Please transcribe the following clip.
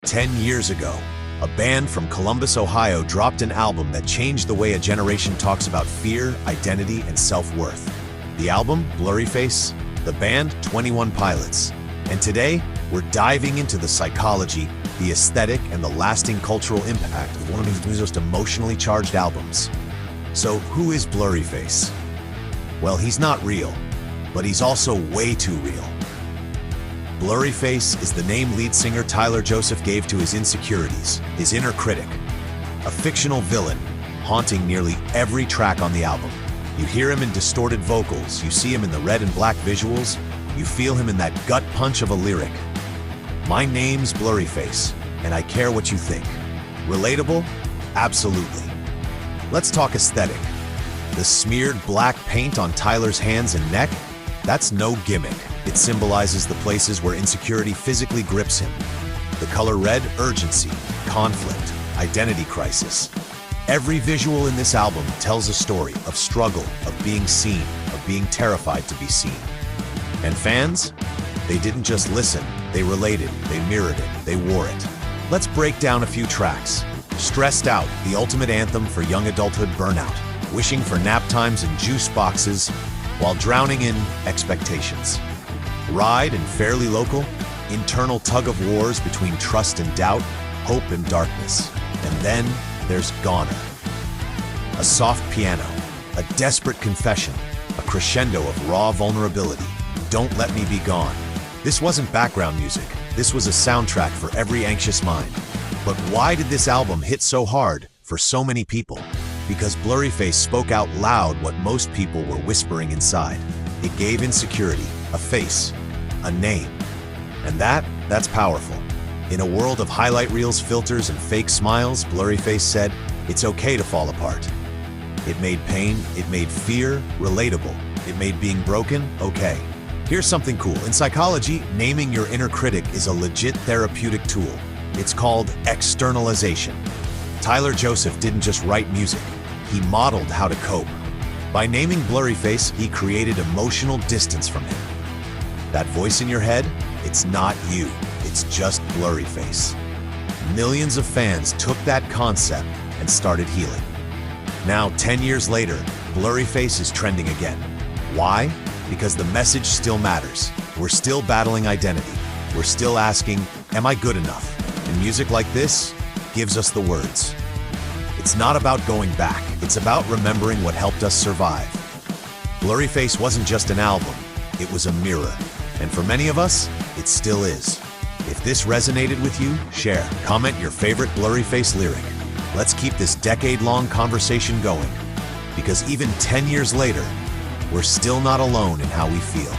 10 years ago, a band from Columbus, Ohio dropped an album that changed the way a generation talks about fear, identity, and self-worth. The album, Blurryface, the band, 21 Pilots. And today, we're diving into the psychology, the aesthetic, and the lasting cultural impact of one of his most emotionally charged albums. So, who is Blurryface? Well, he's not real, but he's also way too real. Blurryface is the name lead singer Tyler Joseph gave to his insecurities, his inner critic, a fictional villain haunting nearly every track on the album. You hear him in distorted vocals, you see him in the red and black visuals, you feel him in that gut punch of a lyric. My name's Blurryface, and I care what you think. Relatable? Absolutely. Let's talk aesthetic. The smeared black paint on Tyler's hands and neck? That's no gimmick. It symbolizes the places where insecurity physically grips him. The color red, urgency, conflict, identity crisis. Every visual in this album tells a story of struggle, of being seen, of being terrified to be seen. And fans? They didn't just listen, they related, they mirrored it, they wore it. Let's break down a few tracks. Stressed Out, the ultimate anthem for young adulthood burnout, wishing for nap times and juice boxes while drowning in expectations. Ride and Fairly Local, internal tug-of-wars between trust and doubt, hope and darkness. And then there's Goner. A soft piano, a desperate confession, a crescendo of raw vulnerability. Don't Let Me Be Gone. This wasn't background music. This was a soundtrack for every anxious mind. But why did this album hit so hard for so many people? Because Blurryface spoke out loud what most people were whispering inside. It gave insecurity a face, a name. And that's powerful. In a world of highlight reels, filters, and fake smiles, Blurryface said, it's okay to fall apart. It made pain, it made fear relatable. It made being broken okay. Here's something cool. In psychology, naming your inner critic is a legit therapeutic tool. It's called externalization. Tyler Joseph didn't just write music, he modeled how to cope. By naming Blurryface, he created emotional distance from him. That voice in your head, it's not you, it's just Blurryface. Millions of fans took that concept and started healing. Now, 10 years later, Blurryface is trending again. Why? Because the message still matters. We're still battling identity. We're still asking, am I good enough? And music like this gives us the words. It's not about going back. It's about remembering what helped us survive. Blurryface wasn't just an album. It was a mirror. And for many of us, it still is. If this resonated with you, share. Comment your favorite Blurryface lyric. Let's keep this decade-long conversation going. Because even 10 years later, we're still not alone in how we feel.